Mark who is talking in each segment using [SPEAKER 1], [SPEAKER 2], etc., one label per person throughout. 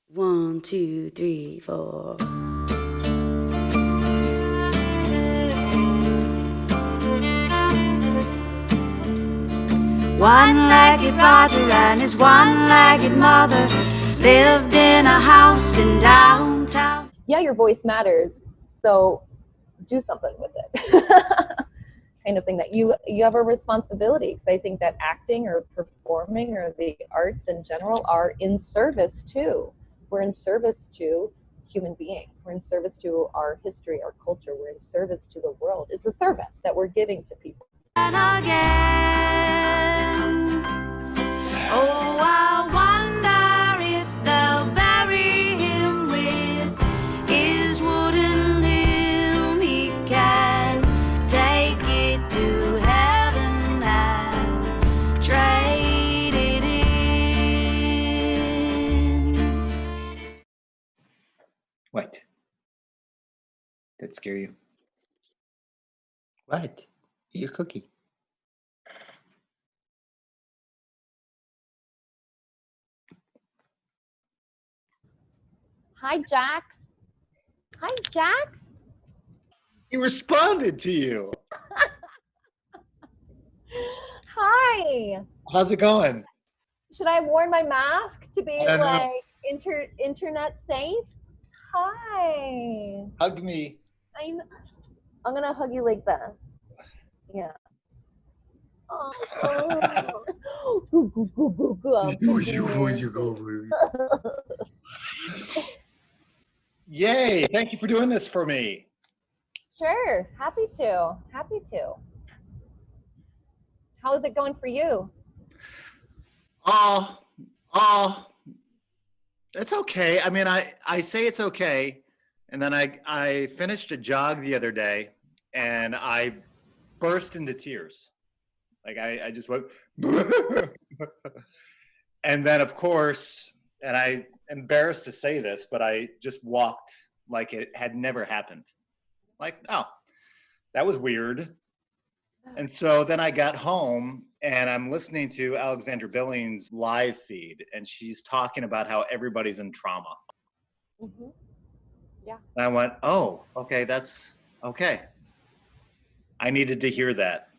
[SPEAKER 1] 1, 2, 3, 4. One-legged Roger and his one-legged mother lived in a house in downtown.
[SPEAKER 2] Yeah, your voice matters, so do something with it. Kind of thing that you have a responsibility, because I think that acting or performing or the arts in general are in service to. We're in service to human beings. We're in service to our history, our culture. We're in service to the world. It's a service that we're giving to people.
[SPEAKER 1] And again, oh, I wonder if they'll bury him with his wooden limb. He can take it to heaven and trade it in.
[SPEAKER 3] What? That scare you? What? Eat your cookie.
[SPEAKER 2] Hi, Jax. Hi, Jax.
[SPEAKER 3] He responded to you.
[SPEAKER 2] Hi.
[SPEAKER 3] How's it going?
[SPEAKER 2] Should I have worn my mask to be
[SPEAKER 3] I don't know.
[SPEAKER 2] like internet safe? Hi.
[SPEAKER 3] Hug me.
[SPEAKER 2] I'm gonna hug you like this. Yeah. Oh. Goo, goo, goo, goo, goo. I'm
[SPEAKER 3] Yay! Thank you for doing this for me.
[SPEAKER 2] Sure. Happy to. Happy to. How is it going for you?
[SPEAKER 3] It's okay. I mean, I say it's okay, and then I finished a jog the other day, and I burst into tears. Like I just went, and then of course, and I embarrassed to say this, but I just walked like it had never happened. Like, oh, that was weird. And so then I got home and I'm listening to Alexandra Billings' live feed, and she's talking about how everybody's in trauma.
[SPEAKER 2] Mm-hmm. Yeah.
[SPEAKER 3] And I went, oh, okay, that's okay. I needed to hear that.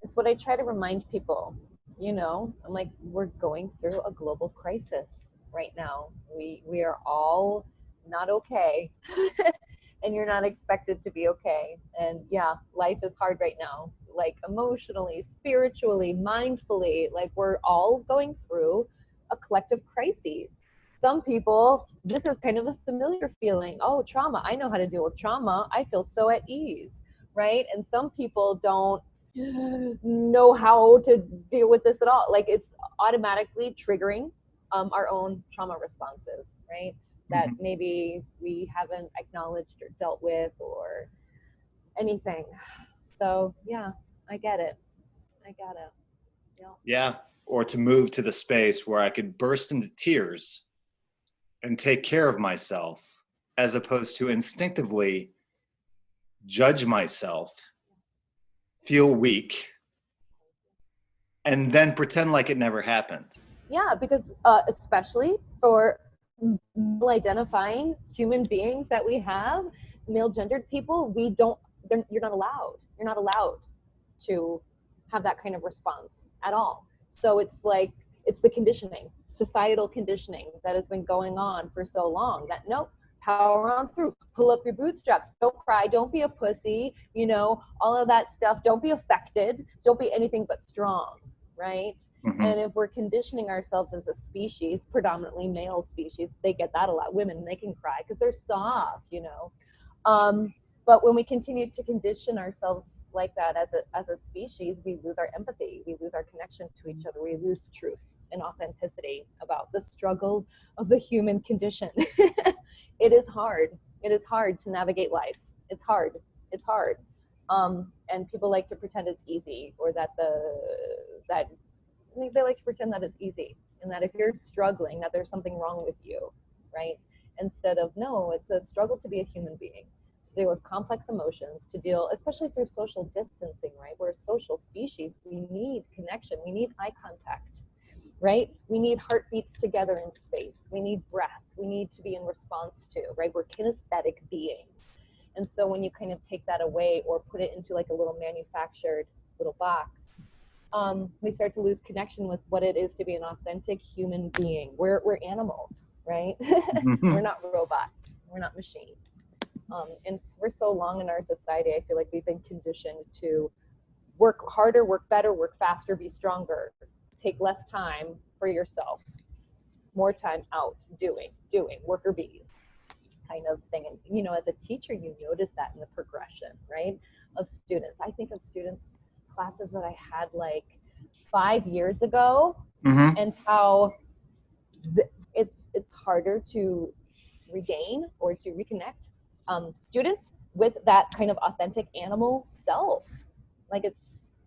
[SPEAKER 2] It's what I try to remind people. You know, I'm like, we're going through a global crisis right now. We are all not okay. And you're not expected to be okay. And yeah, life is hard right now, like emotionally, spiritually, mindfully. Like we're all going through a collective crisis. Some people, this is kind of a familiar feeling. Oh, trauma. I know how to deal with trauma. I feel so at ease, right? And some people don't know how to deal with this at all. Like it's automatically triggering our own trauma responses, right? That maybe we haven't acknowledged or dealt with or anything. So yeah, I get it. I get it.
[SPEAKER 3] Yeah. Or to move to the space where I could burst into tears and take care of myself, as opposed to instinctively judge myself, feel weak, and then pretend like it never happened.
[SPEAKER 2] Yeah, because especially for male identifying human beings that we have, male gendered people, you're not allowed to have that kind of response at all. So it's like, it's the conditioning, societal conditioning that has been going on for so long that nope, power on through, pull up your bootstraps, don't cry, don't be a pussy, you know, all of that stuff. Don't be affected, don't be anything but strong, right?
[SPEAKER 3] Mm-hmm.
[SPEAKER 2] And if we're conditioning ourselves as a species, predominantly male species, they get that a lot. Women, they can cry because they're soft, you know. But when we continue to condition ourselves like that as a species, we lose our empathy, we lose our connection to each other, we lose truth and authenticity about the struggle of the human condition. It is hard. It is hard to navigate life. It's hard. It's hard. And people like to pretend it's easy, or that they like to pretend that it's easy, and that if you're struggling, that there's something wrong with you, right? Instead of, no, it's a struggle to be a human being, to deal with complex emotions, to deal, especially through social distancing, right? We're a social species. We need connection. We need eye contact. right? We need heartbeats together in space. We need breath. We need to be in response to, right? We're kinesthetic beings. And so when you kind of take that away or put it into like a little manufactured little box, we start to lose connection with what it is to be an authentic human being. We're animals, right? We're not robots. We're not machines. And for so long in our society, I feel like we've been conditioned to work harder, work better, work faster, be stronger, take less time for yourself, more time out doing, worker bees kind of thing. And, you know, as a teacher, you notice that in the progression, right, of students. I think of students, classes that I had like 5 years ago, and how it's harder to regain or to reconnect students with that kind of authentic animal self. Like it's,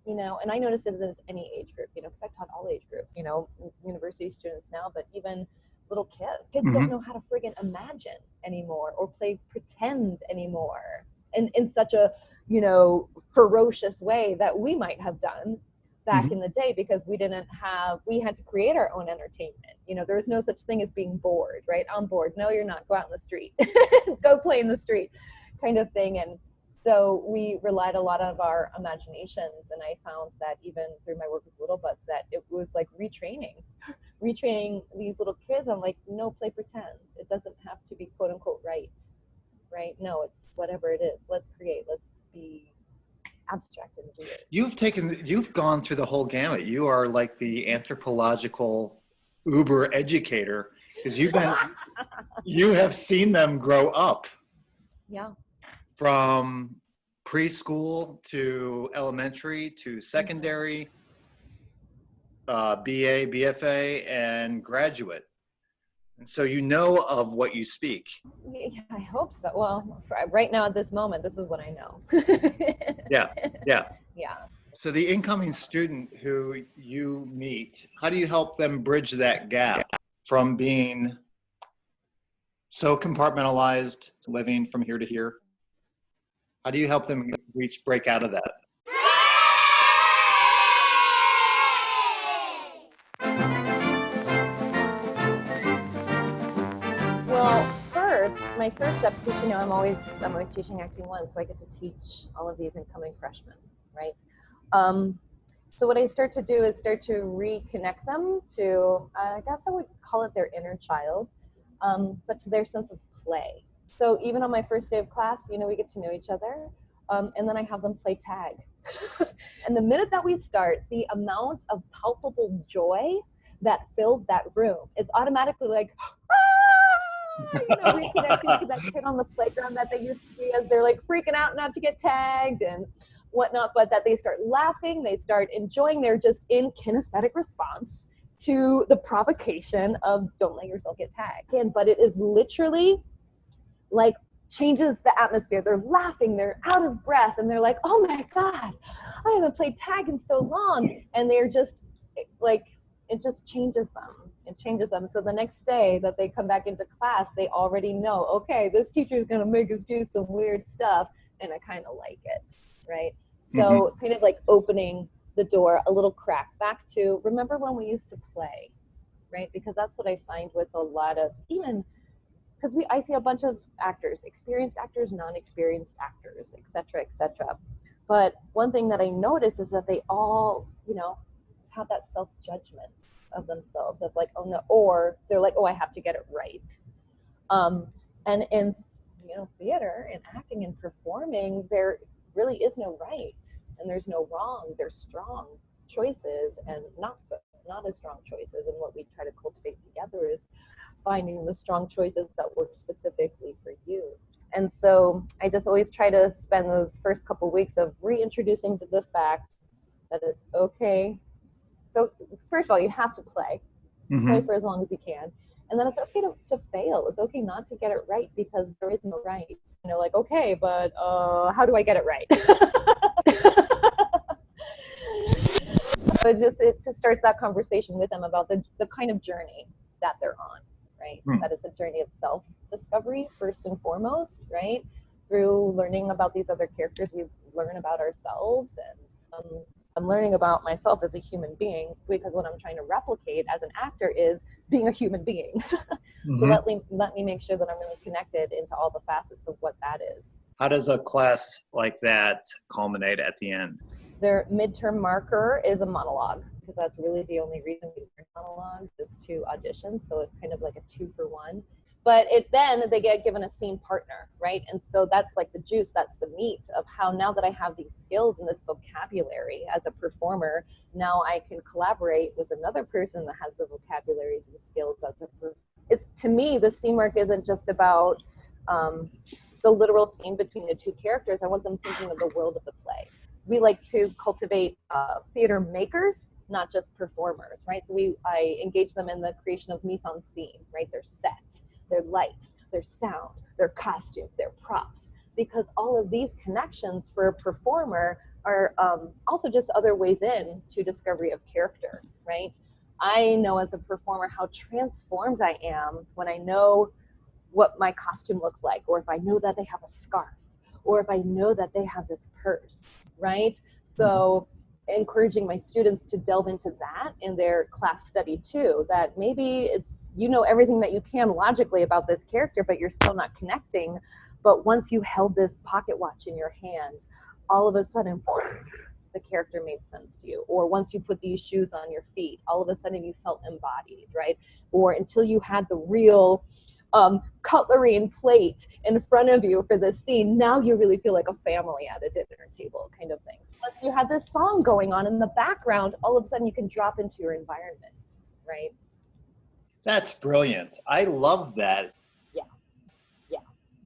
[SPEAKER 2] you know, and I noticed it as any age group, you know, because I've taught all age groups, you know, university students now, but even little kids. Kids don't know how to friggin' imagine anymore or play pretend anymore in such a, you know, ferocious way that we might have done back in the day, because we had to create our own entertainment. You know, there was no such thing as being bored, right? I'm bored. No, you're not. Go out in the street. Go play in the street kind of thing. And so we relied a lot of our imaginations. And I found that even through my work with Little Butts, that it was like retraining these little kids. I'm like, no, play pretend. It doesn't have to be quote unquote right? No, it's whatever it is. Let's create. Let's be abstract and weird.
[SPEAKER 3] You've gone through the whole gamut. You are like the anthropological Uber educator, because you have seen them grow up.
[SPEAKER 2] Yeah.
[SPEAKER 3] From preschool to elementary to secondary, BA, BFA, and graduate. And so you know of what you speak.
[SPEAKER 2] Yeah, I hope so. Well, right now at this moment, this is what I know.
[SPEAKER 3] Yeah.
[SPEAKER 2] Yeah.
[SPEAKER 3] So the incoming student who you meet, how do you help them bridge that gap from being so compartmentalized, living from here to here? How do you help them break out of that?
[SPEAKER 2] Well, my first step, because, you know, I'm always teaching Acting 1, so I get to teach all of these incoming freshmen, right? So what I start to do is start to reconnect them to, I guess I would call it their inner child, but to their sense of play. So even on my first day of class, you know, we get to know each other, and then I have them play tag. And the minute that we start, the amount of palpable joy that fills that room is automatically like, you know, reconnecting to that kid on the playground that they used to be as they're like freaking out not to get tagged and whatnot, but that they start laughing, they start enjoying, they're just in kinesthetic response to the provocation of don't let yourself get tagged. And, but it is literally like changes the atmosphere. They're laughing, they're out of breath, and they're like, oh my God, I haven't played tag in so long. And they're just like, it just changes them. It changes them. So the next day that they come back into class, they already know, okay, this teacher is going to make us do some weird stuff, and I kind of like it, right? So kind of like opening the door a little crack back to, remember when we used to play, right? Because that's what I find with a lot of, even because I see a bunch of actors, experienced actors, non-experienced actors, et cetera, but one thing that I notice is that they all, you know, have that self-judgment of themselves of like, oh no, or they're like, oh, I have to get it right. And in, you know, theater and acting and performing, there really is no right and there's no wrong. There's strong choices and not as strong choices. And what we try to cultivate together is finding the strong choices that work specifically for you. And so I just always try to spend those first couple weeks of reintroducing to the fact that it's okay. So first of all, you have to play for as long as you can. And then it's okay to fail. It's okay not to get it right because there is no right. You know, like, okay, but how do I get it right? So it just starts that conversation with them about the kind of journey that they're on, right? That it's a journey of self-discovery first and foremost, right? Through learning about these other characters, we learn about ourselves and I'm learning about myself as a human being, because what I'm trying to replicate as an actor is being a human being. So let me make sure that I'm really connected into all the facets of what that is.
[SPEAKER 3] How does a class like that culminate at the end?
[SPEAKER 2] Their midterm marker is a monologue, because that's really the only reason we learn monologues is to audition. So it's kind of like a 2-for-1. But then they get given a scene partner, right? And so that's like the juice, that's the meat of how, now that I have these skills and this vocabulary as a performer, now I can collaborate with another person that has the vocabularies and skills as a performer. It's, to me, the scene work isn't just about the literal scene between the two characters. I want them thinking of the world of the play. We like to cultivate theater makers, not just performers, right? So I engage them in the creation of mise en scene, right? Their set, their lights, their sound, their costume, their props, because all of these connections for a performer are also just other ways in to discovery of character, right? I know as a performer how transformed I am when I know what my costume looks like, or if I know that they have a scarf, or if I know that they have this purse, right? So encouraging my students to delve into that in their class study too, that maybe it's, you know, everything that you can logically about this character, but you're still not connecting. But once you held this pocket watch in your hand, all of a sudden, the character made sense to you. Or once you put these shoes on your feet, all of a sudden you felt embodied, right? Or until you had the real cutlery and plate in front of you for this scene, now you really feel like a family at a dinner table kind of thing. Once you had this song going on in the background, all of a sudden you can drop into your environment, right?
[SPEAKER 3] That's brilliant. I love that.
[SPEAKER 2] Yeah.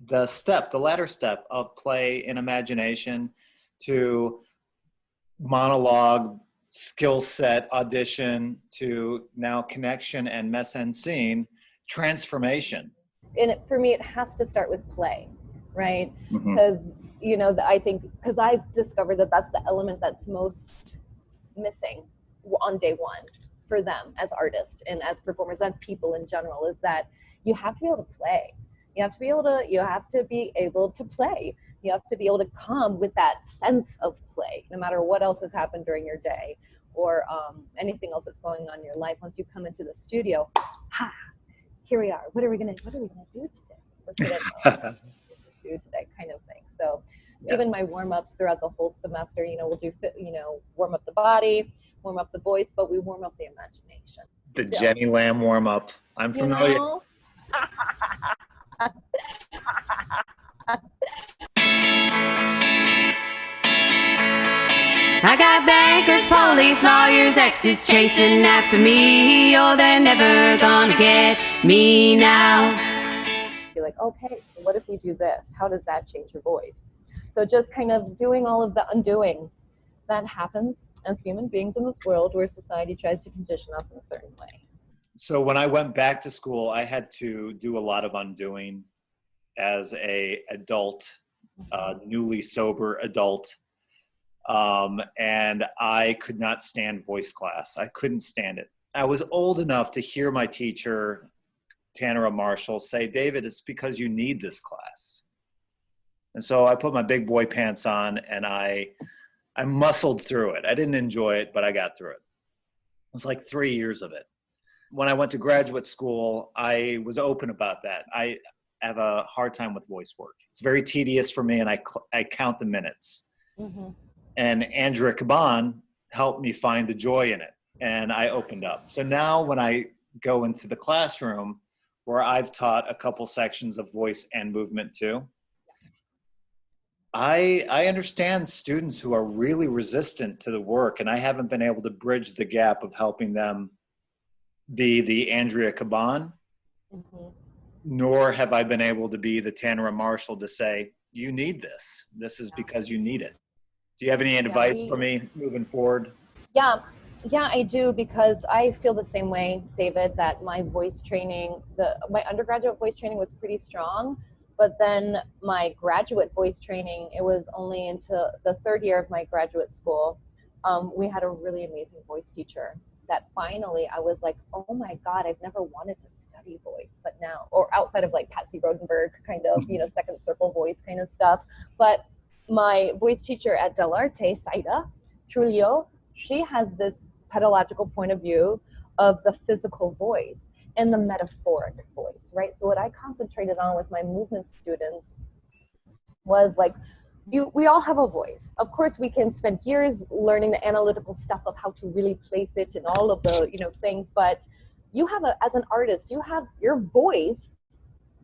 [SPEAKER 3] The latter step of play in imagination to monologue, skill set, audition, to now connection and mise en scene, transformation.
[SPEAKER 2] And for me, it has to start with play, right? Because, you know, I think, because I've discovered that that's the element that's most missing on day one for them as artists and as performers and people in general, is that you have to be able to play. You have to be able to play. You have to be able to come with that sense of play, no matter what else has happened during your day or anything else that's going on in your life. Once you come into the studio, here we are. What are we gonna do today? Let's get it do today, kind of thing. So even my warm-ups throughout the whole semester, you know, we'll do, you know, warm up the body, warm up the voice, but we warm up the imagination.
[SPEAKER 3] The Jenny Lamb warm-up. I'm familiar.
[SPEAKER 2] You know?
[SPEAKER 1] I got bankers, police, lawyers, exes chasing after me. Oh, they're never gonna get me now.
[SPEAKER 2] Be like, okay, what if we do this? How does that change your voice? So just kind of doing all of the undoing that happens as human beings in this world where society tries to condition us in a certain way.
[SPEAKER 3] So when I went back to school, I had to do a lot of undoing as a adult, newly sober adult. And I could not stand voice class. I couldn't stand it. I was old enough to hear my teacher, Tanner Marshall, say, "David, it's because you need this class." And so I put my big boy pants on and I muscled through it. I didn't enjoy it, but I got through it. It was like 3 years of it. When I went to graduate school, I was open about that. I have a hard time with voice work. It's very tedious for me, and I count the minutes. And Andrea Caban helped me find the joy in it, and I opened up. So now when I go into the classroom, where I've taught a couple sections of voice and movement too, I understand students who are really resistant to the work, and I haven't been able to bridge the gap of helping them be the Andrea Caban, nor have I been able to be the Tanner Marshall to say, you need this. This is because you need it. Do you have any advice for me moving forward?
[SPEAKER 2] Yeah, I do, because I feel the same way, David, that my voice training, my undergraduate voice training was pretty strong, but then my graduate voice training, it was only into the third year of my graduate school. We had a really amazing voice teacher that finally I was like, oh my God, I've never wanted to study voice, but now, or outside of like Patsy Rodenberg kind of, you know, second circle voice kind of stuff. But my voice teacher at DELL'ARTE, Saida Trujillo, She has this pedagogical point of view of the physical voice and the metaphoric voice, right? So what I concentrated on with my movement students was like, we all have a voice. Of course, we can spend years learning the analytical stuff of how to really place it and all of the, things, but you have as an artist, you have your voice.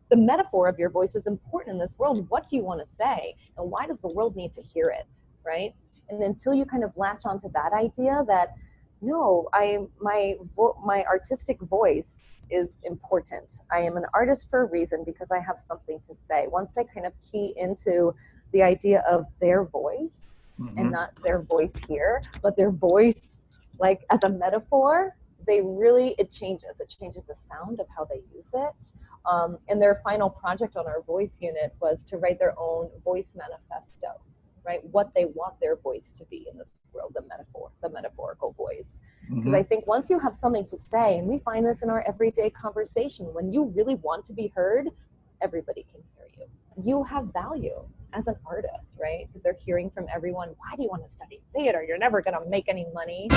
[SPEAKER 2] The metaphor of your voice is important in this world. What do you want to say? And why does the world need to hear it, right? And until you kind of latch onto that idea that, no, my artistic voice is important. I am an artist for a reason because I have something to say. Once they kind of key into the idea of their voice, and not their voice here, but their voice like as a metaphor, it changes the sound of how they use it. And their final project on our voice unit was to write their own voice manifesto, right? What they want their voice to be in this world, the metaphorical voice. Because I think once you have something to say, and we find this in our everyday conversation, when you really want to be heard, everybody can hear you. You have value as an artist, right? Because they're hearing from everyone, why do you want to study theater? You're never going to make any money,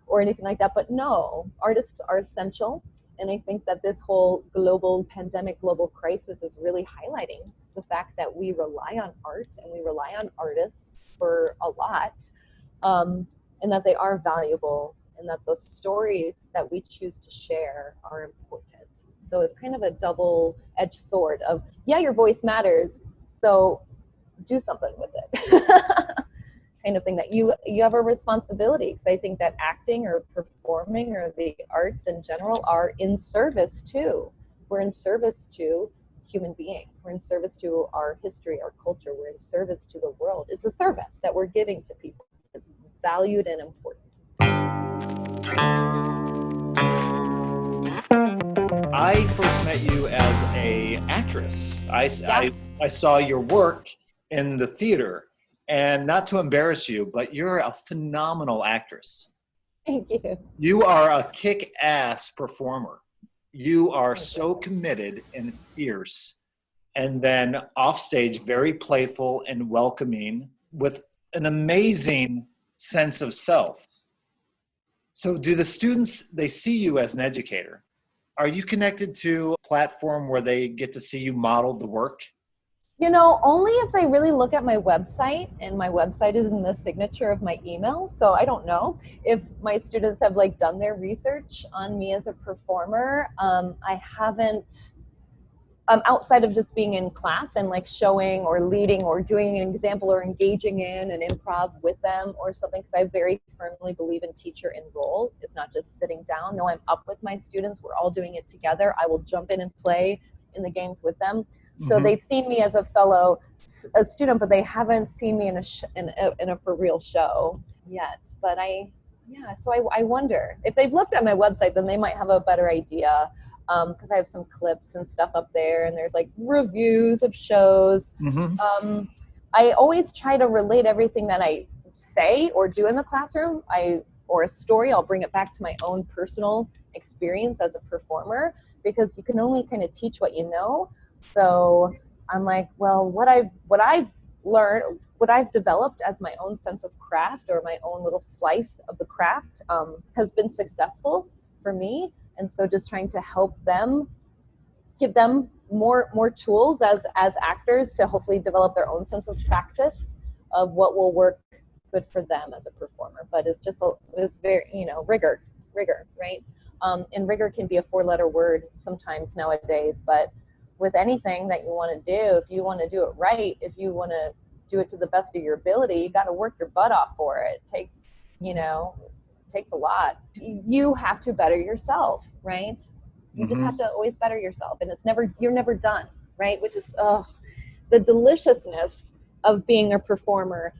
[SPEAKER 2] or anything like that. But no, artists are essential. And I think that this whole global pandemic, global crisis is really highlighting the fact that we rely on art and we rely on artists for a lot, and that they are valuable, and that those stories that we choose to share are important. So it's kind of a double-edged sword of, yeah, your voice matters, so do something with it. Kind of thing that you have a responsibility, because I think that acting or performing or the arts in general are in service to. We're in service to human beings. We're in service to our history, our culture. We're in service to the world. It's a service that we're giving to people. It's valued and important.
[SPEAKER 3] I first met you as an actress. I saw your work in the theater. And not to embarrass you, but you're a phenomenal actress.
[SPEAKER 2] Thank you.
[SPEAKER 3] You are a kick-ass performer. You are so committed and fierce. And then off stage, very playful and welcoming with an amazing sense of self. So do the students, they see you as an educator. Are you connected to a platform where they get to see you model the work?
[SPEAKER 2] Only if they really look at my website, and my website is in the signature of my email. So I don't know if my students have done their research on me as a performer. I haven't, outside of just being in class and showing or leading or doing an example or engaging in an improv with them or something, because I very firmly believe in teacher and role. It's not just sitting down. No, I'm up with my students. We're all doing it together. I will jump in and play in the games with them. So they've seen me as a student, but they haven't seen me in a for real show yet. But so I wonder if they've looked at my website, then they might have a better idea. Because I have some clips and stuff up there, and there's reviews of shows. I always try to relate everything that I say or do in the classroom, or a story. I'll bring it back to my own personal experience as a performer, because you can only kind of teach what you know. So I'm what I've learned, what I've developed as my own sense of craft, or my own little slice of the craft, has been successful for me. And so just trying to help them, give them more tools as actors to hopefully develop their own sense of practice of what will work good for them as a performer. But it's very, rigor, right? And rigor can be a 4-letter word sometimes nowadays, but with anything that you want to do, if you want to do it right, if you want to do it to the best of your ability, you got to work your butt off for it. It takes a lot. You have to better yourself, right? You just have to always better yourself, and you're never done, right? Which is the deliciousness of being a performer,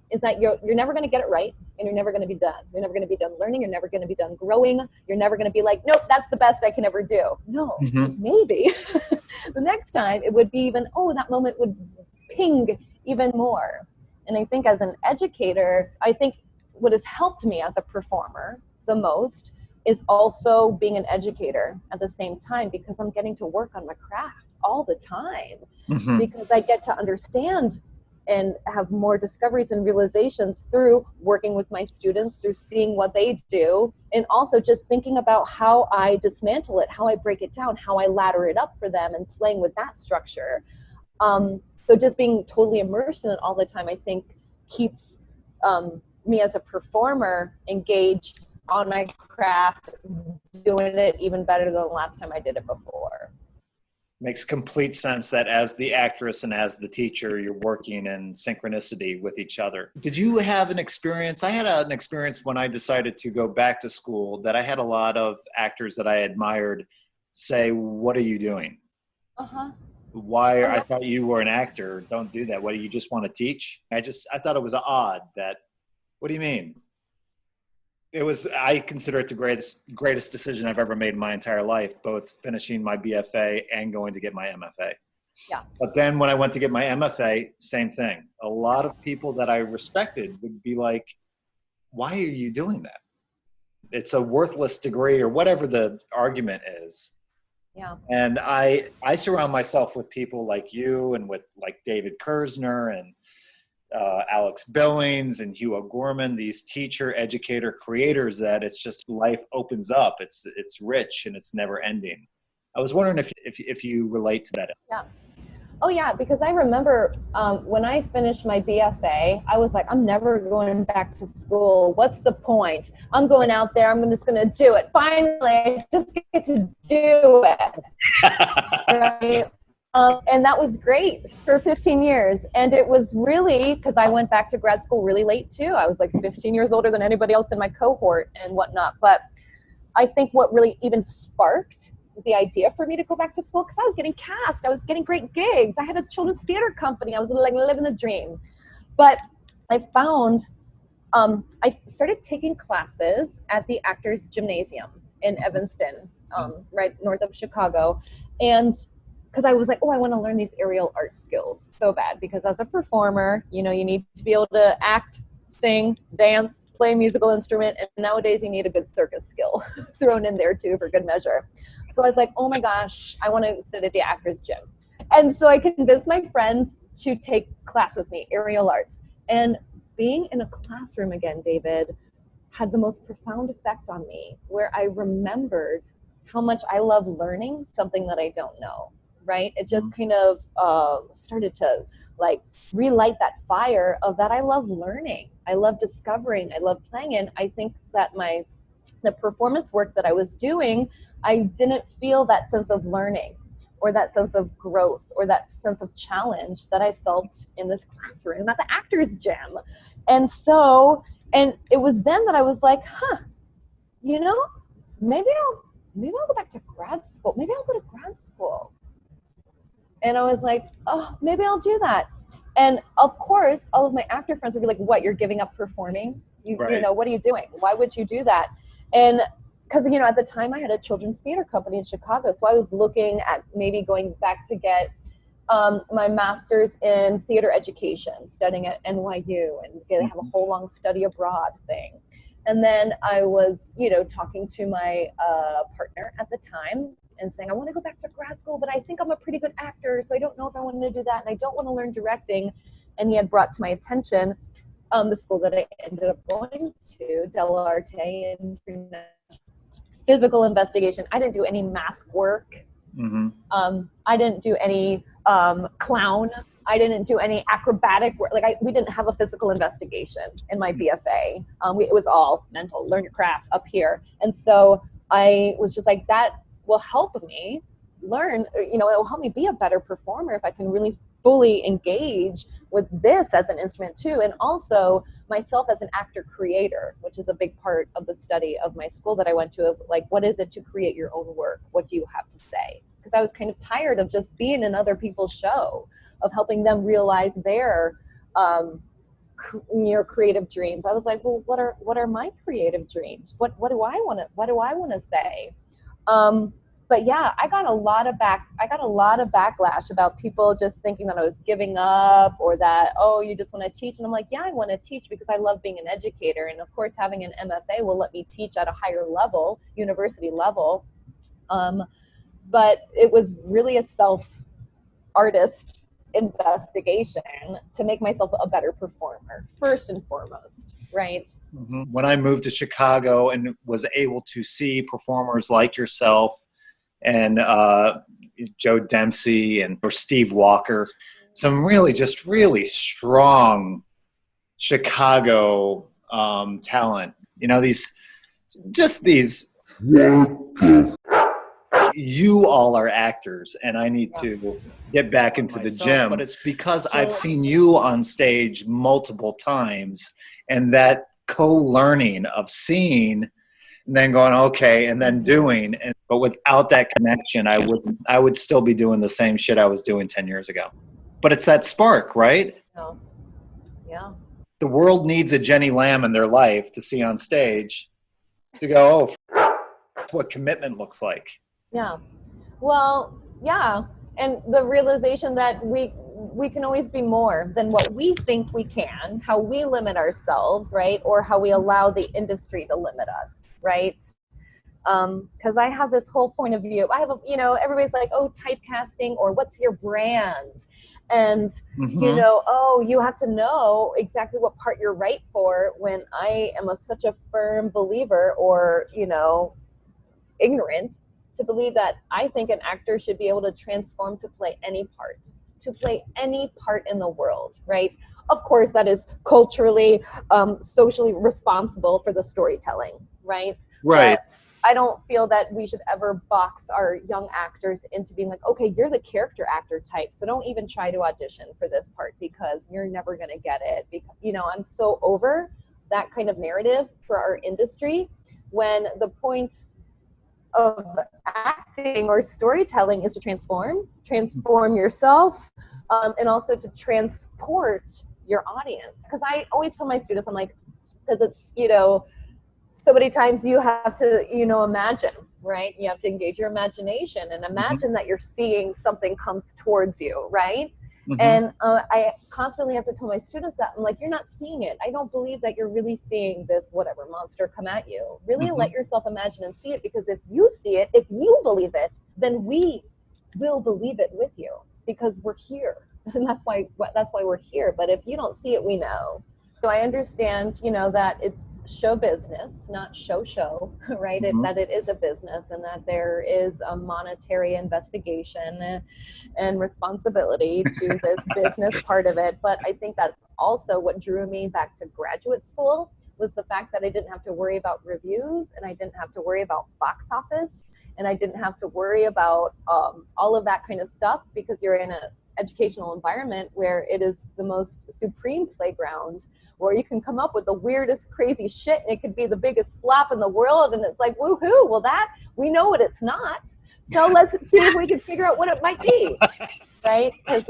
[SPEAKER 2] is that you're never going to get it right, and you're never going to be done. You're never going to be done learning. You're never going to be done growing. You're never going to be nope, that's the best I can ever do. No, maybe the next time it would be even, that moment would ping even more. And I think as an educator, what has helped me as a performer the most is also being an educator at the same time, because I'm getting to work on my craft all the time, because I get to understand and have more discoveries and realizations through working with my students, through seeing what they do, and also just thinking about how I dismantle it, how I break it down, how I ladder it up for them, and playing with that structure. So just being totally immersed in it all the time, I think keeps me as a performer engaged on my craft, doing it even better than the last time I did it before.
[SPEAKER 3] Makes complete sense that as the actress and as the teacher, you're working in synchronicity with each other. Did you have an experience? I had an experience when I decided to go back to school that I had a lot of actors that I admired say, "What are you doing? Why? I thought you were an actor. Don't do that. What, do you just want to teach?" I thought it was odd that, what do you mean? I consider it the greatest decision I've ever made in my entire life, both finishing my BFA and going to get my MFA.
[SPEAKER 2] Yeah.
[SPEAKER 3] But then when I went to get my MFA, same thing. A lot of people that I respected would be like, "Why are you doing that? It's a worthless degree," or whatever the argument is.
[SPEAKER 2] Yeah.
[SPEAKER 3] And I surround myself with people like you and with like David Kersner and Alex Billings and Hugh O'Gorman, these teacher, educator, creators that it's just life opens up. It's rich and it's never ending. I was wondering if you relate to that.
[SPEAKER 2] Yeah. Oh yeah, because I remember when I finished my BFA, I was like, I'm never going back to school. What's the point? I'm going out there. I'm just going to do it. Finally, I just get to do it. Right? And that was great for 15 years. And it was really, because I went back to grad school really late too. I was like 15 years older than anybody else in my cohort and whatnot. But I think what really even sparked the idea for me to go back to school, because I was getting cast, I was getting great gigs, I had a children's theater company, I was like living the dream. But I found, I started taking classes at the Actors Gymnasium in Evanston, right north of Chicago. And because I was like, oh, I want to learn these aerial art skills so bad, because as a performer, you know, you need to be able to act, sing, dance, play a musical instrument, and nowadays you need a good circus skill thrown in there too for good measure. So I was like, oh my gosh, I want to sit at the Actors Gym. And so I convinced my friends to take class with me, aerial arts. And being in a classroom again, David, had the most profound effect on me, where I remembered how much I love learning something that I don't know. Right? It just kind of started to like relight that fire of that. I love learning. I love discovering. I love playing. And I think that the performance work that I was doing, I didn't feel that sense of learning or that sense of growth or that sense of challenge that I felt in this classroom at the Actors Gym. And so, and it was then that I was like, you know, maybe I'll go back to grad school. Maybe I'll go to grad school. And I was like, oh, maybe I'll do that. And of course, all of my actor friends would be like, what, you're giving up performing? You know, what are you doing? Why would you do that? And because, you know, at the time I had a children's theater company in Chicago. So I was looking at maybe going back to get my master's in theater education, studying at NYU and have a whole long study abroad thing. And then I was, you know, talking to my partner at the time and saying, I want to go back to grad school, but I think I'm a pretty good actor, so I don't know if I want to do that, and I don't want to learn directing. And he had brought to my attention the school that I ended up going to, DELL'ARTE, in physical investigation. I didn't do any mask work. I didn't do any clown. I didn't do any acrobatic work. Like we didn't have a physical investigation in my BFA. It was all mental, learn your craft up here. And so I was just like, that will help me learn, you know, it will help me be a better performer if I can really fully engage with this as an instrument too. And also myself as an actor creator, which is a big part of the study of my school that I went to, of like, what is it to create your own work? What do you have to say? Because I was kind of tired of just being in other people's show, of helping them realize their creative dreams. I was like, well, what are my creative dreams? What do I want to say? But yeah, I got a lot of backlash about people just thinking that I was giving up, or that, oh, you just want to teach. And I'm like, yeah, I want to teach because I love being an educator. And of course, having an MFA will let me teach at a higher level, university level. But it was really a self-artist investigation to make myself a better performer, first and foremost, right?
[SPEAKER 3] When I moved to Chicago and was able to see performers like yourself and Joe Dempsey or Steve Walker, some really strong Chicago talent. You know, these you all are actors, and I need to get back into the gym, but it's because I've seen you on stage multiple times, and that co-learning of seeing and then going, okay, and then doing, but without that connection, I would still be doing the same shit I was doing 10 years ago. But it's that spark, right?
[SPEAKER 2] No. Yeah.
[SPEAKER 3] The world needs a Jenny Lamb in their life to see on stage to go, oh, that's what commitment looks like.
[SPEAKER 2] Yeah. Well, yeah. And the realization that we can always be more than what we think we can, how we limit ourselves, right? Or how we allow the industry to limit us, right? Because I have this whole point of view. I have, everybody's like, oh, typecasting, or what's your brand? And, oh, you have to know exactly what part you're right for, when I am such a firm believer, or, ignorant, to believe that I think an actor should be able to transform to play any part in the world, right? Of course, that is culturally, socially responsible for the storytelling, right?
[SPEAKER 3] Right.
[SPEAKER 2] But I don't feel that we should ever box our young actors into being like, okay, you're the character actor type, so don't even try to audition for this part because you're never going to get it. Because, I'm so over that kind of narrative for our industry, when the point of acting or storytelling is to transform yourself, and also to transport your audience. Because I always tell my students, I'm like, because it's, so many times you have to, imagine, right? You have to engage your imagination and imagine that you're seeing something comes towards you, right? And I constantly have to tell my students that, I'm like, you're not seeing it. I don't believe that you're really seeing this whatever monster come at you. Really let yourself imagine and see it, because if you see it, if you believe it, then we will believe it with you, because we're here. And that's why we're here. But if you don't see it, we know. So I understand, that it's show business, not show, right? That it is a business, and that there is a monetary investigation and responsibility to this business part of it. But I think that's also what drew me back to graduate school, was the fact that I didn't have to worry about reviews, and I didn't have to worry about box office, and I didn't have to worry about all of that kind of stuff, because you're in an educational environment where it is the most supreme playground, where you can come up with the weirdest, crazy shit, and it could be the biggest flop in the world, and it's like, woohoo, well, that, we know what it's not, so let's see if we can figure out what it might be, right? And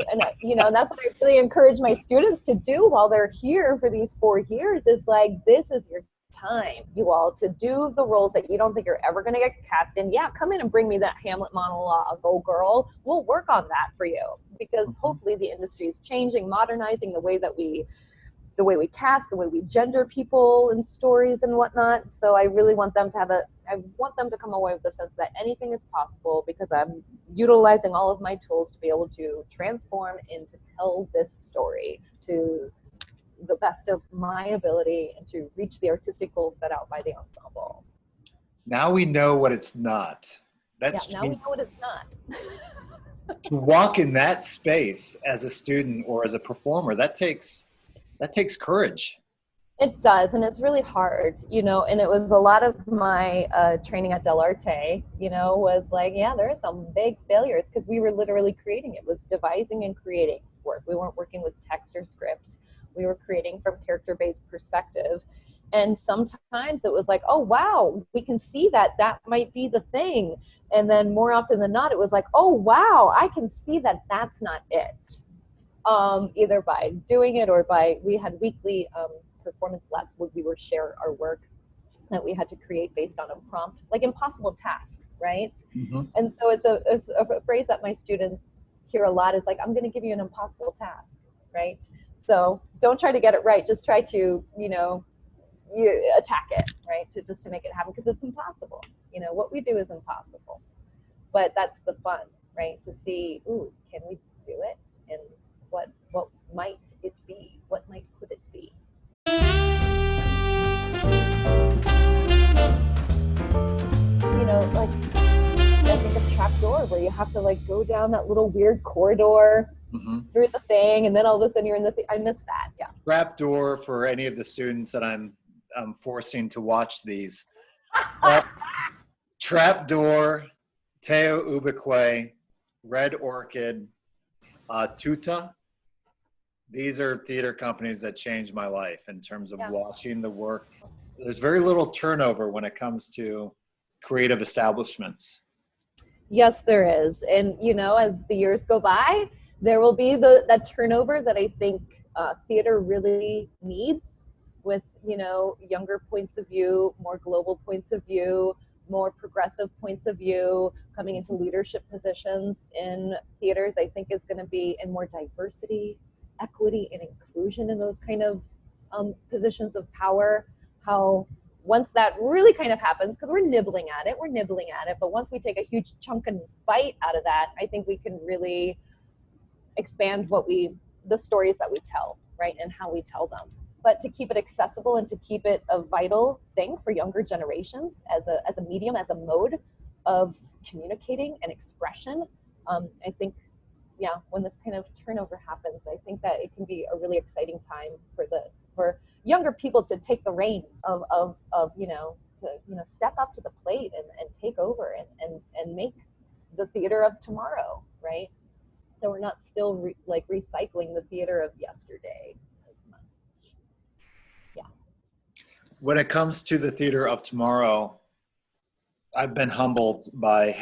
[SPEAKER 2] that's what I really encourage my students to do while they're here for these 4 years, is like, this is your time, you all, to do the roles that you don't think you're ever going to get cast in. Yeah, come in and bring me that Hamlet monologue, oh girl, we'll work on that for you, because hopefully the industry is changing, modernizing the way we cast, the way we gender people in stories and whatnot. So I really want them to come away with the sense that anything is possible, because I'm utilizing all of my tools to be able to transform and to tell this story to the best of my ability, and to reach the artistic goals set out by the ensemble.
[SPEAKER 3] Now we know what it's not.
[SPEAKER 2] Now we know what it's not.
[SPEAKER 3] To walk in that space as a student or as a performer, that takes courage.
[SPEAKER 2] It does, and it's really hard, and it was a lot of my training at DELL'ARTE, was like, yeah, there are some big failures, because we were literally creating, it was devising and creating work. We weren't working with text or script. We were creating from character-based perspective. And sometimes it was like, oh, wow, we can see that might be the thing. And then more often than not, it was like, oh, wow, I can see that that's not it. Either by doing it, or we had weekly performance labs where we would share our work that we had to create based on a prompt, like impossible tasks, right? And so it's a phrase that my students hear a lot, is like, I'm going to give you an impossible task, right? So don't try to get it right. Just try to, you attack it, right? To make it happen, because it's impossible. What we do is impossible. But that's the fun, right? To see, ooh, can we do it? And what might it be? What could it be? You know, like I think of Trapdoor, where you have to like go down that little weird corridor through the thing, and then all of a sudden you're in the thing. I miss that. Yeah.
[SPEAKER 3] Trapdoor, for any of the students that I'm forcing to watch these. Trapdoor, THEO, UBIQUE, Red Orchid, Tuta. These are theater companies that changed my life in terms of watching the work. There's very little turnover when it comes to creative establishments.
[SPEAKER 2] Yes, there is. And, you know, as the years go by, there will be that turnover that I think theater really needs, with, you know, younger points of view, more global points of view, more progressive points of view, coming into leadership positions in theaters. I think is going to be, and more diversity, equity, and inclusion in those kind of positions of power. How once that really kind of happens, because we're nibbling at it, but once we take a huge chunk and bite out of that, I think we can really expand the stories that we tell, right, and how we tell them. But to keep it accessible and to keep it a vital thing for younger generations as a medium, as a mode of communicating and expression, I think, yeah, when this kind of turnover happens, I think that it can be a really exciting time for younger people to take the reins of you know, to, you know, step up to the plate and take over and make the theater of tomorrow, right? So we're not still recycling the theater of yesterday as much. Yeah.
[SPEAKER 3] When it comes to the theater of tomorrow, I've been humbled by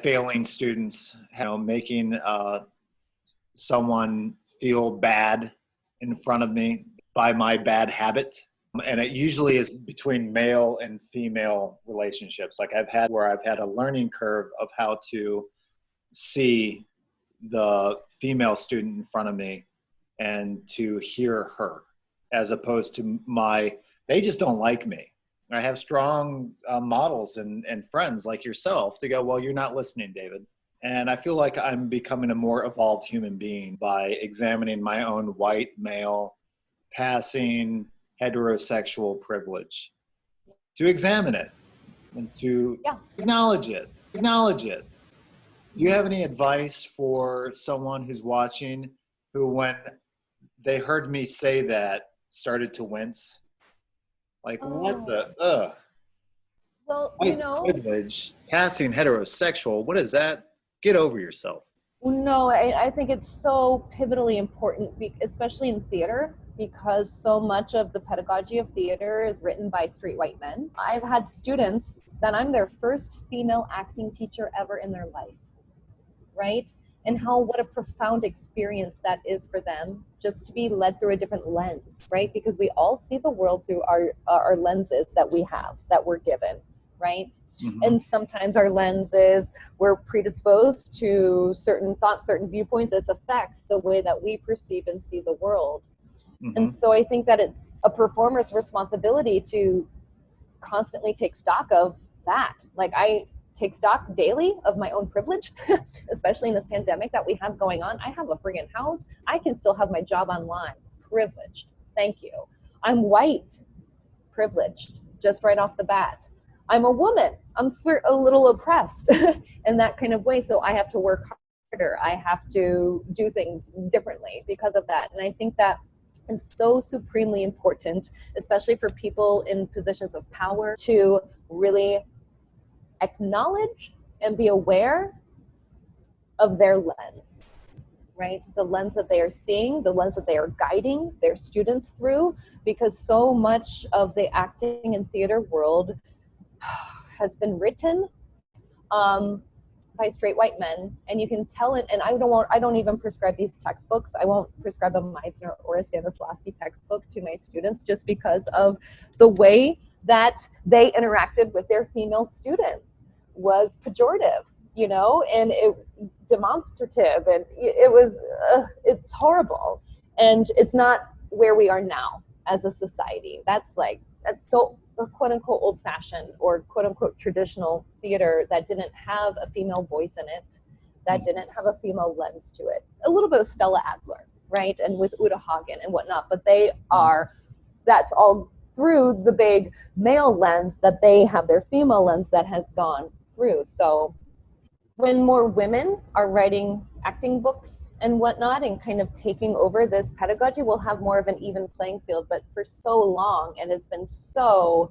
[SPEAKER 3] failing students, you know, making someone feel bad in front of me by my bad habit. And it usually is between male and female relationships. Like I've had a learning curve of how to see the female student in front of me and to hear her, as opposed to they just don't like me. I have strong models and friends like yourself to go, well, you're not listening, David. And I feel like I'm becoming a more evolved human being by examining my own white, male, passing, heterosexual privilege, to examine it and to acknowledge it. Do you have any advice for someone who's watching who, when they heard me say that, started to wince? Like, what the,
[SPEAKER 2] Well,
[SPEAKER 3] white
[SPEAKER 2] you know,
[SPEAKER 3] privilege, passing heterosexual, what is that? Get over yourself.
[SPEAKER 2] no, I think it's so pivotally important, especially in theater, because so much of the pedagogy of theater is written by straight white men. I've had students that I'm their first female acting teacher ever in their life, right? And what a profound experience that is for them, just to be led through a different lens, right? Because we all see the world through our lenses that we have, that we're given, right? Mm-hmm. And sometimes our lenses, we're predisposed to certain thoughts, certain viewpoints. This affects the way that we perceive and see the world. Mm-hmm. And so I think that it's a performer's responsibility to constantly take stock of that. Like, I take stock daily of my own privilege, especially in this pandemic that we have going on. I have a friggin' house. I can still have my job online. Privileged. Thank you. I'm white. Privileged. Just right off the bat. I'm a woman. I'm a little oppressed in that kind of way. So I have to work harder. I have to do things differently because of that. And I think that is so supremely important, especially for people in positions of power, to really acknowledge and be aware of their lens, right? The lens that they are seeing, the lens that they are guiding their students through, because so much of the acting and theater world has been written by straight white men, and you can tell it. And I don't even prescribe these textbooks. I won't prescribe a Meisner or a Stanislavski textbook to my students, just because of the way that they interacted with their female students was pejorative, you know, and it demonstrative, and it's horrible, and it's not where we are now as a society. That's so quote unquote old fashioned or quote unquote traditional theater that didn't have a female voice in it, that didn't have a female lens to it. A little bit of Stella Adler, right? And with Uta Hagen and whatnot, but that's all through the big male lens that they have their female lens that has gone through. So when more women are writing acting books and whatnot and kind of taking over this pedagogy, we'll have more of an even playing field. But for so long, and it's been so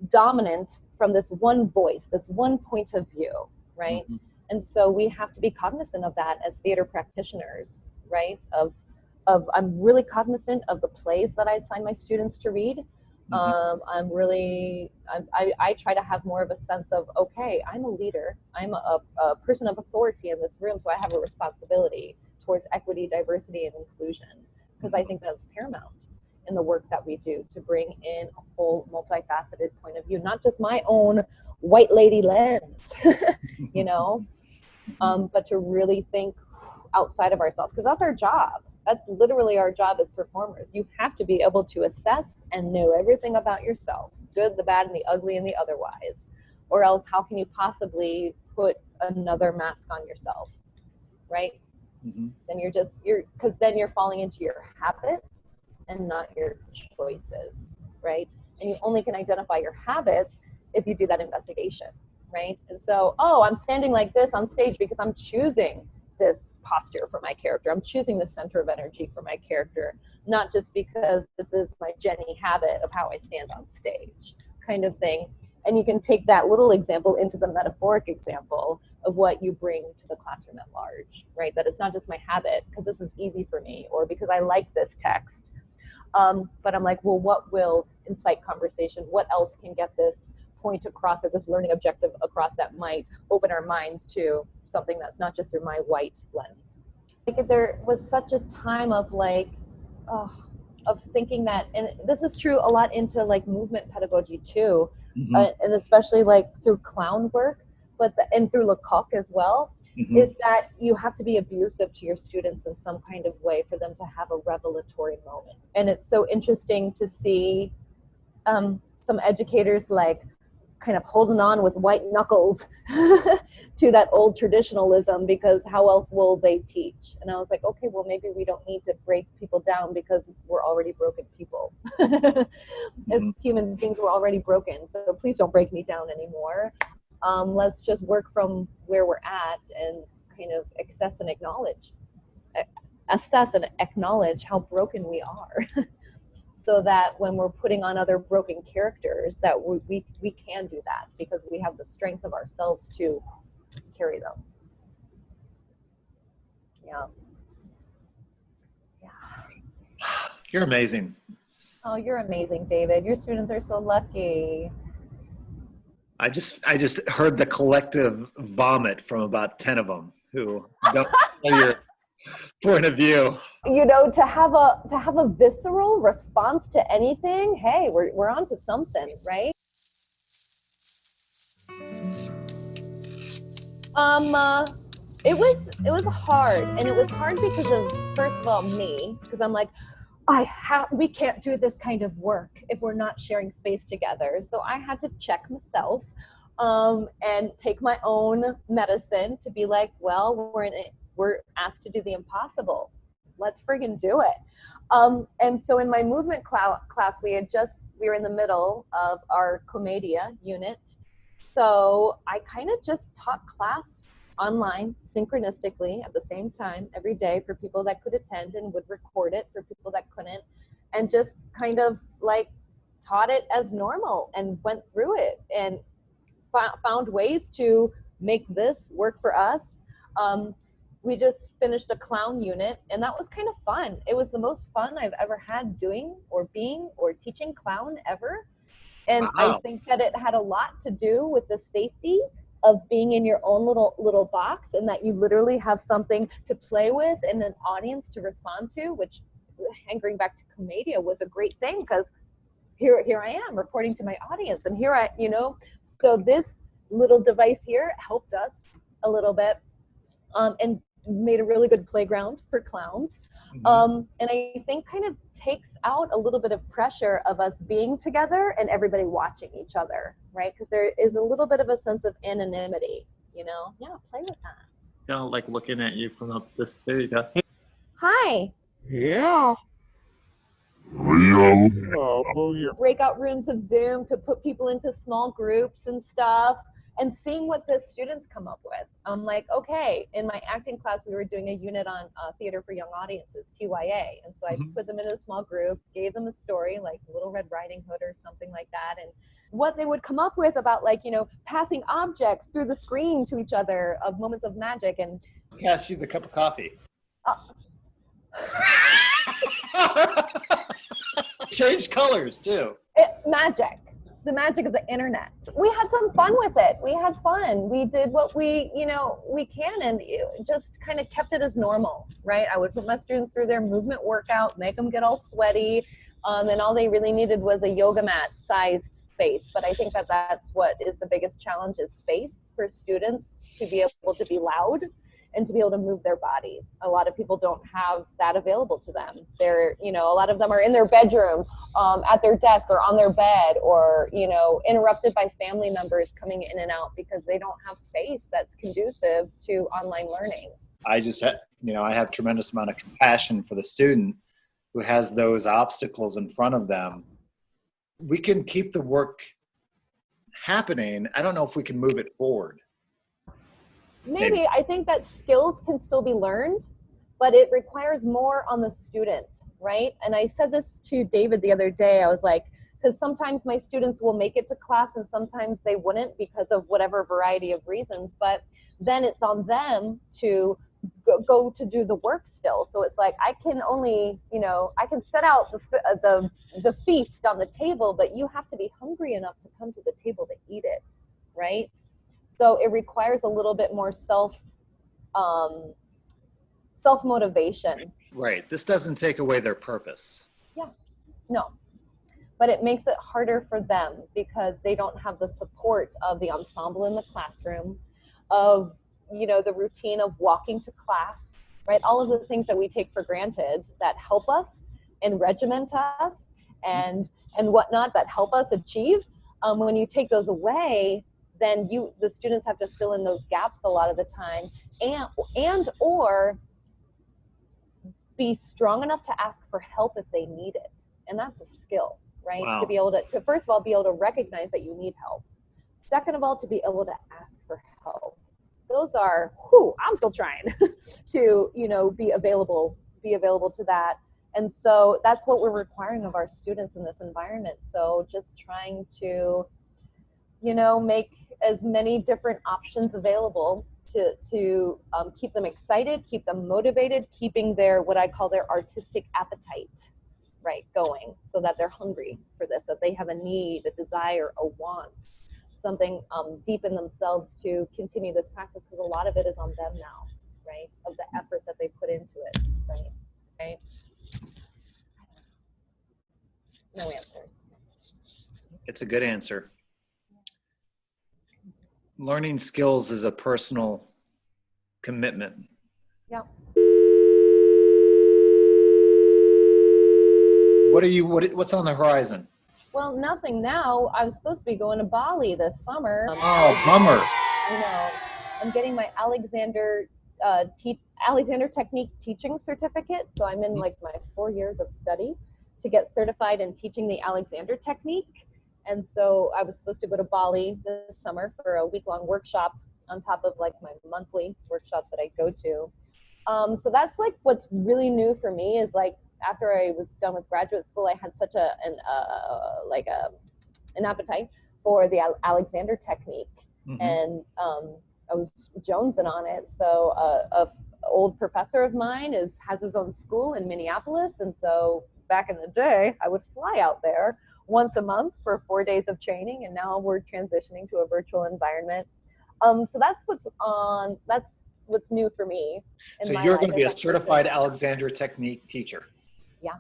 [SPEAKER 2] dominant from this one voice, this one point of view, right? Mm-hmm. And so we have to be cognizant of that as theater practitioners, right? I'm really cognizant of the plays that I assign my students to read. Mm-hmm. I try to have more of a sense of, okay, I'm a leader. I'm a person of authority in this room, so I have a responsibility towards equity, diversity, and inclusion, because I think that's paramount in the work that we do to bring in a whole multifaceted point of view, not just my own white lady lens, you know, but to really think outside of ourselves, because that's our job. That's literally our job as performers. You have to be able to assess and know everything about yourself, good, the bad, and the ugly, and the otherwise. Or else how can you possibly put another mask on yourself, right? Mm-hmm. Then because then you're falling into your habits and not your choices, right? And you only can identify your habits if you do that investigation, right? And so, I'm standing like this on stage because I'm choosing this posture for my character. I'm choosing the center of energy for my character, not just because this is my Jenny habit of how I stand on stage, kind of thing. And you can take that little example into the metaphoric example of what you bring to the classroom at large, right? That it's not just my habit because this is easy for me or because I like this text. But I'm like, well, what will incite conversation? What else can get this point across or this learning objective across that might open our minds to something that's not just through my white lens? Like there was such a time of of thinking that, and this is true a lot into like movement pedagogy too, mm-hmm. And especially like through clown work, and through Lecoq as well, mm-hmm. is that you have to be abusive to your students in some kind of way for them to have a revelatory moment. And it's so interesting to see some educators like kind of holding on with white knuckles to that old traditionalism, because how else will they teach? And I was like, okay, well, maybe we don't need to break people down because we're already broken people. As human beings, we're already broken. So please don't break me down anymore. Let's just work from where we're at and kind of assess and acknowledge how broken we are. So that when we're putting on other broken characters, that we can do that because we have the strength of ourselves to carry them. Yeah.
[SPEAKER 3] You're amazing.
[SPEAKER 2] Oh, you're amazing, David. Your students are so lucky.
[SPEAKER 3] I just heard the collective vomit from about 10 of them who don't know your point of view.
[SPEAKER 2] You know, to have a visceral response to anything, hey, we're onto something, right? It was hard, and it was hard because of, first of all, me, because I'm like, we can't do this kind of work if we're not sharing space together. So I had to check myself, and take my own medicine to be like, well, we're asked to do the impossible. Let's friggin' do it. And so in my movement class, we were in the middle of our Commedia unit. So I kind of just taught class online synchronistically at the same time every day for people that could attend, and would record it for people that couldn't, and just kind of like taught it as normal and went through it and found ways to make this work for us. We just finished a clown unit, and that was kind of fun. It was the most fun I've ever had doing or being or teaching clown ever. And wow. I think that it had a lot to do with the safety of being in your own little box, and that you literally have something to play with and an audience to respond to, which, anchoring back to Commedia, was a great thing, because here I am reporting to my audience, and so this little device here helped us a little bit, and made a really good playground for clowns. And I think kind of takes out a little bit of pressure of us being together and everybody watching each other, right? Because there is a little bit of a sense of anonymity, Yeah, play with that.
[SPEAKER 4] kind of like looking at you from up this. There you go. Hey.
[SPEAKER 2] Hi.
[SPEAKER 4] Yeah.
[SPEAKER 2] Breakout rooms of Zoom to put people into small groups and stuff, and seeing what the students come up with. I'm like, okay, in my acting class, we were doing a unit on theater for young audiences, TYA. And so I put them into a small group, gave them a story like Little Red Riding Hood or something like that. And what they would come up with about, like, you know, passing objects through the screen to each other of moments of magic. And
[SPEAKER 3] Pass you the cup of coffee. Change colors too.
[SPEAKER 2] Magic. The magic of the internet. We had some fun with it. We had fun. We did what we can, and it just kind of kept it as normal, right? I would put my students through their movement workout, make them get all sweaty, and all they really needed was a yoga mat sized space. But I think that that's what is the biggest challenge, is space for students to be able to be loud and to be able to move their bodies. A lot of people don't have that available to them. They're, you know, a lot of them are in their bedroom, at their desk or on their bed, or, you know, interrupted by family members coming in and out because they don't have space that's conducive to online learning.
[SPEAKER 3] I just, I have tremendous amount of compassion for the student who has those obstacles in front of them. We can keep the work happening. I don't know if we can move it forward.
[SPEAKER 2] Maybe. I think that skills can still be learned, but it requires more on the student, right? And I said this to David the other day. I was like, because sometimes my students will make it to class and sometimes they wouldn't because of whatever variety of reasons, but then it's on them to go to do the work still. So it's like, I can only, I can set out the feast on the table, but you have to be hungry enough to come to the table to eat it, right? So it requires a little bit more self-motivation.
[SPEAKER 3] Right. This doesn't take away their purpose.
[SPEAKER 2] Yeah, no. But it makes it harder for them because they don't have the support of the ensemble in the classroom, of, the routine of walking to class, right? All of the things that we take for granted that help us and regiment us and whatnot, that help us achieve. When you take those away, then the students have to fill in those gaps a lot of the time, or be strong enough to ask for help if they need it. And that's a skill, right?
[SPEAKER 3] Wow.
[SPEAKER 2] To be able to first of all, be able to recognize that you need help. Second of all, to be able to ask for help. Those are, I'm still trying to, be available to that. And so that's what we're requiring of our students in this environment. So just trying to, make as many different options available to keep them excited, keep them motivated, keeping what I call their artistic appetite, right, going, so that they're hungry for this, that they have a need, a desire, a want, something deep in themselves to continue this practice, because a lot of it is on them now, right, of the effort that they put into it, right? No answer.
[SPEAKER 3] It's a good answer. Learning skills is a personal commitment.
[SPEAKER 2] Yeah.
[SPEAKER 3] What's on the horizon?
[SPEAKER 2] Well, nothing now. I was supposed to be going to Bali this summer.
[SPEAKER 3] Oh, bummer.
[SPEAKER 2] I know. I'm getting my Alexander Technique teaching certificate. So I'm in like my 4 years of study to get certified in teaching the Alexander Technique. And so I was supposed to go to Bali this summer for a week-long workshop on top of like my monthly workshops that I go to. So that's like what's really new for me is like after I was done with graduate school, I had such an appetite for the Alexander Technique. Mm-hmm. And I was jonesing on it. So a old professor of mine has his own school in Minneapolis. And so back in the day, I would fly out there once a month for 4 days of training, and now we're transitioning to a virtual environment. So that's what's new for me.
[SPEAKER 3] So you're going to be a certified Alexander Technique teacher.
[SPEAKER 2] Yeah.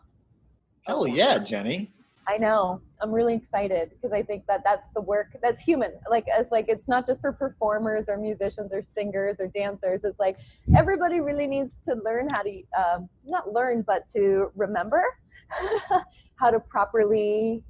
[SPEAKER 3] Hell yeah, Jenny.
[SPEAKER 2] I know. I'm really excited because I think that's the work that's human. It's not just for performers or musicians or singers or dancers. It's like everybody really needs to learn how to not learn, but to remember how to properly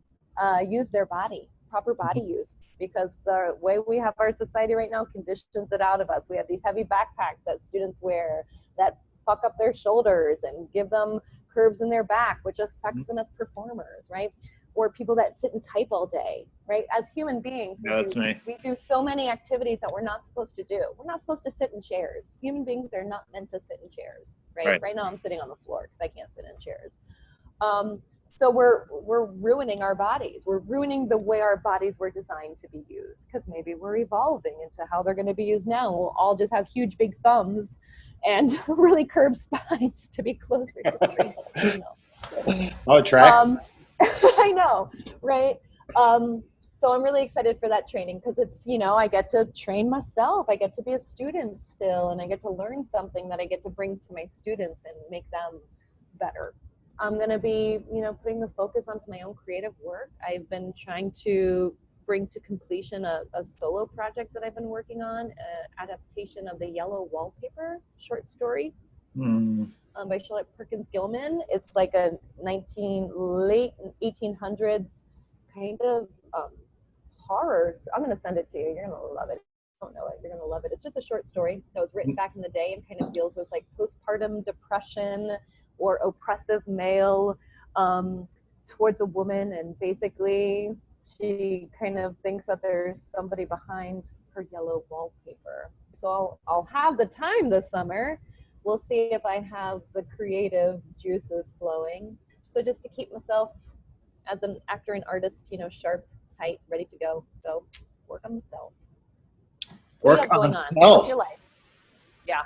[SPEAKER 2] use their body, proper body use. because the way we have our society right now conditions it out of us. We have these heavy backpacks that students wear that fuck up their shoulders and give them curves in their back, which affects them as performers, right? Or people that sit and type all day, right? As human beings, we do so many activities that we're not supposed to do. We're not supposed to sit in chairs. Human beings are not meant to sit in chairs, right? Right now I'm sitting on the floor because I can't sit in chairs. So we're ruining our bodies. We're ruining the way our bodies were designed to be used, because maybe we're evolving into how they're going to be used now. We'll all just have huge big thumbs and really curved spines to be closer to the brain.
[SPEAKER 3] Oh, attractive.
[SPEAKER 2] I know, right? So I'm really excited for that training, because it's, you know, I get to train myself. I get to be a student still, and I get to learn something that I get to bring to my students and make them better. I'm going to be, you know, putting the focus onto my own creative work. I've been trying to bring to completion a solo project that I've been working on, an adaptation of the Yellow Wallpaper short story by Charlotte Perkins Gilman. It's like a late 1800s kind of horror. I'm going to send it to you. You're going to love it. I don't know it. You're going to love it. It's just a short story that was written back in the day and kind of deals with like postpartum depression or oppressive male towards a woman, and basically she kind of thinks that there's somebody behind her yellow wallpaper. So I'll have the time this summer. We'll see if I have the creative juices flowing. So just to keep myself as an actor and artist, you know, sharp, tight, ready to go. So work on myself.
[SPEAKER 3] Work on self.
[SPEAKER 2] Your life. Yeah.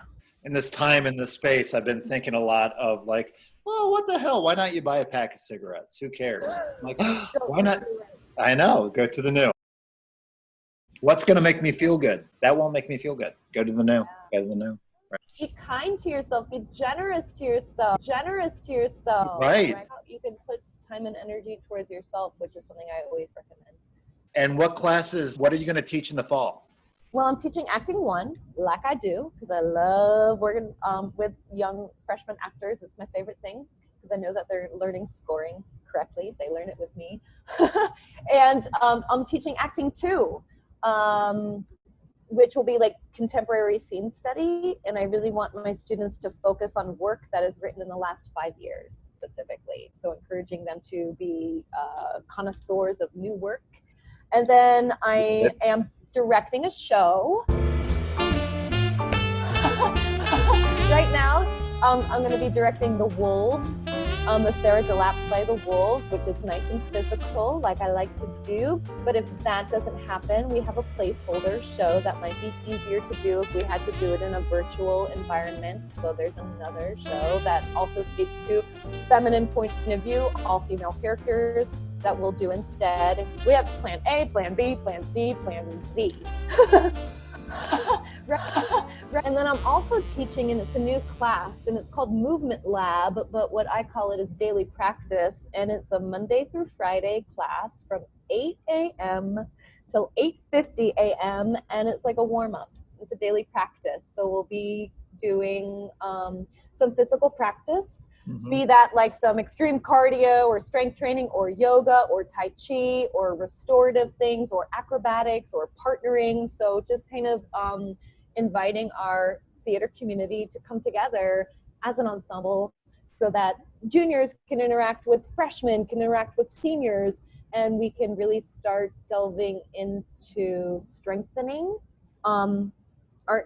[SPEAKER 3] In this time, in this space, I've been thinking a lot of like, well, what the hell? Why not you buy a pack of cigarettes? Who cares? Like, why not? I know. Go to the new. What's going to make me feel good? That won't make me feel good. Go to the new. Go to the new. Right.
[SPEAKER 2] Be kind to yourself. Be generous to yourself. Generous to yourself.
[SPEAKER 3] Right.
[SPEAKER 2] You can put time and energy towards yourself, which is something I always recommend.
[SPEAKER 3] And what classes, what are you going to teach in the fall?
[SPEAKER 2] Well, I'm teaching Acting 1, like I do, because I love working with young freshman actors. It's my favorite thing, because I know that they're learning scoring correctly. They learn it with me. And I'm teaching Acting 2, which will be like contemporary scene study. And I really want my students to focus on work that is written in the last 5 years specifically. So encouraging them to be connoisseurs of new work. And then I am directing a show. Right now, I'm going to be directing The Wolves, the Sarah DeLappe play The Wolves, which is nice and physical, like I like to do. But if that doesn't happen, we have a placeholder show that might be easier to do if we had to do it in a virtual environment. So there's another show that also speaks to feminine point of view, all female characters, that we'll do instead. We have plan A, plan B, plan C, plan Z. And then I'm also teaching, and it's a new class, and it's called Movement Lab, but what I call it is daily practice, and it's a Monday through Friday class from 8 a.m. till 8:50 a.m., and it's like a warm-up. It's a daily practice, so we'll be doing some physical practice. Be that like some extreme cardio or strength training or yoga or Tai Chi or restorative things or acrobatics or partnering. So just kind of inviting our theater community to come together as an ensemble so that juniors can interact with freshmen, can interact with seniors, and we can really start delving into strengthening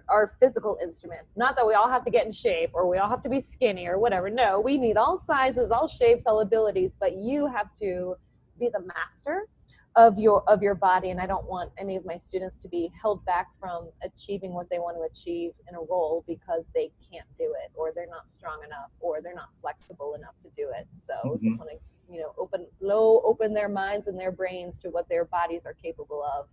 [SPEAKER 2] our physical instrument. Not that we all have to get in shape or we all have to be skinny or whatever. No, we need all sizes, all shapes, all abilities, but you have to be the master of your body. And I don't want any of my students to be held back from achieving what they want to achieve in a role because they can't do it, or they're not strong enough, or they're not flexible enough to do it. So just want to, open their minds and their brains to what their bodies are capable of,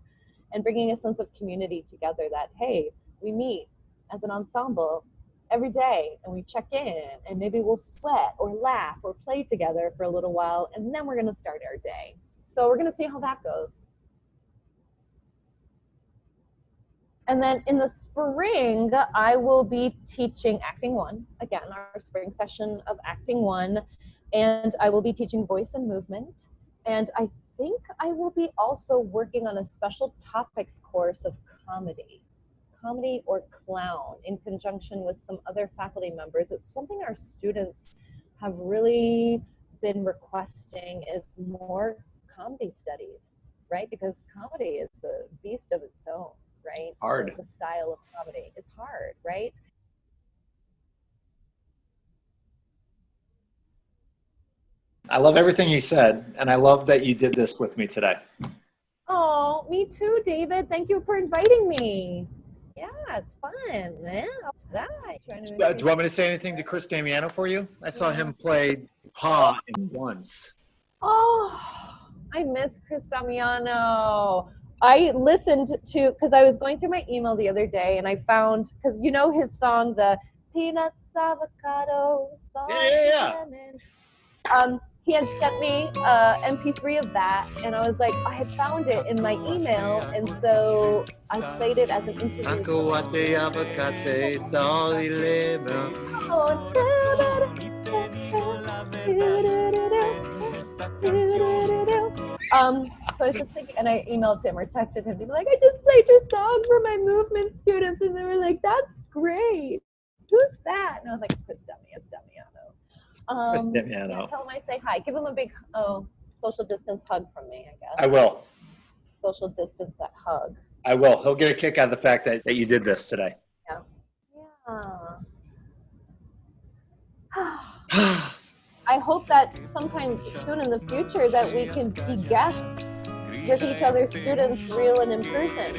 [SPEAKER 2] and bringing a sense of community together that, hey, we meet as an ensemble every day and we check in, and maybe we'll sweat or laugh or play together for a little while, and then we're going to start our day. So we're going to see how that goes. And then in the spring, I will be teaching Acting 1, again, our spring session of Acting 1, and I will be teaching voice and movement. And I think I will be also working on a special topics course of comedy or clown in conjunction with some other faculty members. It's something our students have really been requesting is more comedy studies, right? Because comedy is a beast of its own, right?
[SPEAKER 3] Hard.
[SPEAKER 2] The style of comedy is hard, right?
[SPEAKER 3] I love everything you said, and I love that you did this with me today.
[SPEAKER 2] Oh, me too, David. Thank you for inviting me. Yeah, it's fun. Yeah, what's that?
[SPEAKER 3] Do you want me to say anything to Chris Damiano for you? I saw him play Pa in once.
[SPEAKER 2] Oh, I miss Chris Damiano. I listened to, because I was going through my email the other day and I found, because you know his song, the Peanuts, Avocado, Salt, Lemon. He had sent me MP3 of that, and I was like, I had found it in my email, and so I played it as an interview. So I was just thinking, and I emailed him or texted him to be like, I just played your song for my movement students, and they were like, that's great. Who's that? And I was like, Chris Damiano. Yeah, tell him I say hi. Give him a big social distance hug from me, I guess.
[SPEAKER 3] I will.
[SPEAKER 2] Social distance that hug.
[SPEAKER 3] I will. He'll get a kick out of the fact that you did this today.
[SPEAKER 2] Yeah. I hope that sometime soon in the future that we can be guests with each other's students, real and in person.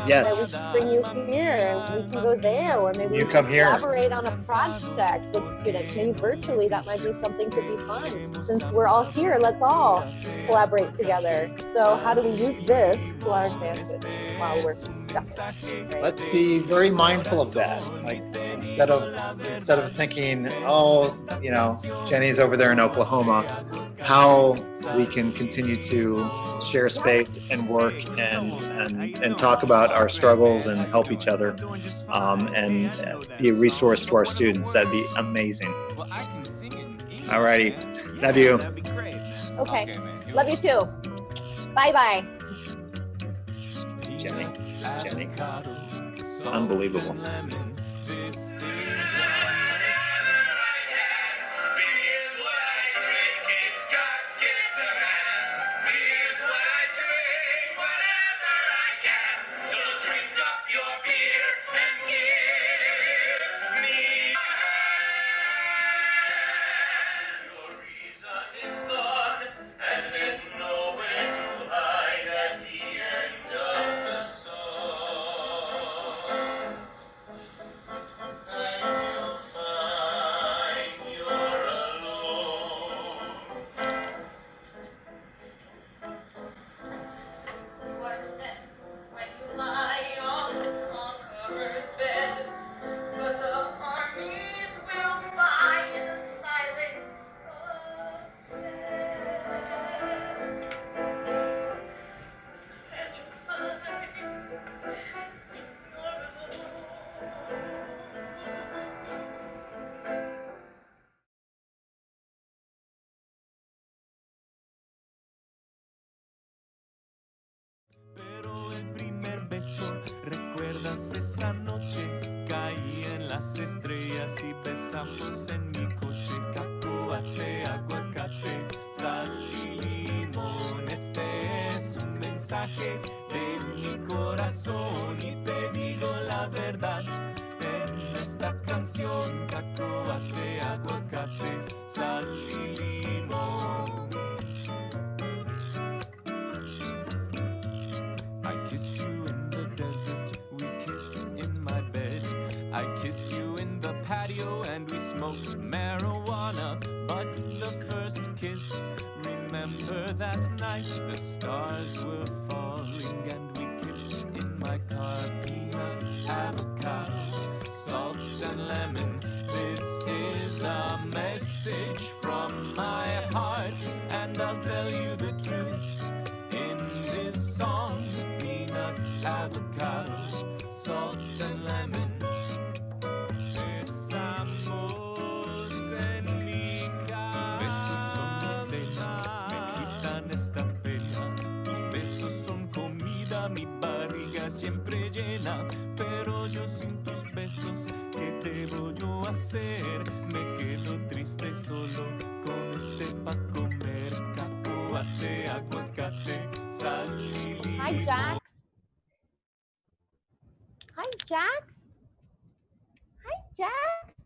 [SPEAKER 3] Yes.
[SPEAKER 2] That we should bring you here, we can go there, or maybe we can collaborate on a project with students. Maybe virtually, that might be something to be fun. Since we're all here, let's all collaborate together. So how do we use this to our advantage while we're stuck? Right?
[SPEAKER 3] Let's be very mindful of that. Like instead of thinking, oh, you know, Jenny's over there in Oklahoma, how we can continue to share space and work and talk about our struggles and help each other and be a resource to our students. That'd be amazing. Alrighty. Love you.
[SPEAKER 2] Okay. Love you too. Bye-bye.
[SPEAKER 3] Jenny. Unbelievable.
[SPEAKER 5] ¿Recuerdas esa noche? Caí en las estrellas y besamos en mi coche. Cacahuate, aguacate, sal y limón. Este es un mensaje de mi corazón y te digo la verdad. En esta canción, cacahuate, aguacate, sal y limón. I kissed you in the desert, we kissed in my bed. I kissed you in the patio and we smoked marijuana. But the first kiss, remember that night the stars were falling and we kissed in my car. Peanuts, avocado, salt and lemon. This is a message from my heart, and I'll tell you the truth in this song. Peanuts, avocado, salt and lemon. Besamos en mi cara. Tus besos son mi cena, me quitan esta pena. ser. Me quedo triste solo con este pa' comer. Cacahuate, aguacate, sal y limón.
[SPEAKER 2] Hi, Jax. Hi, Jax. Hi, Jax.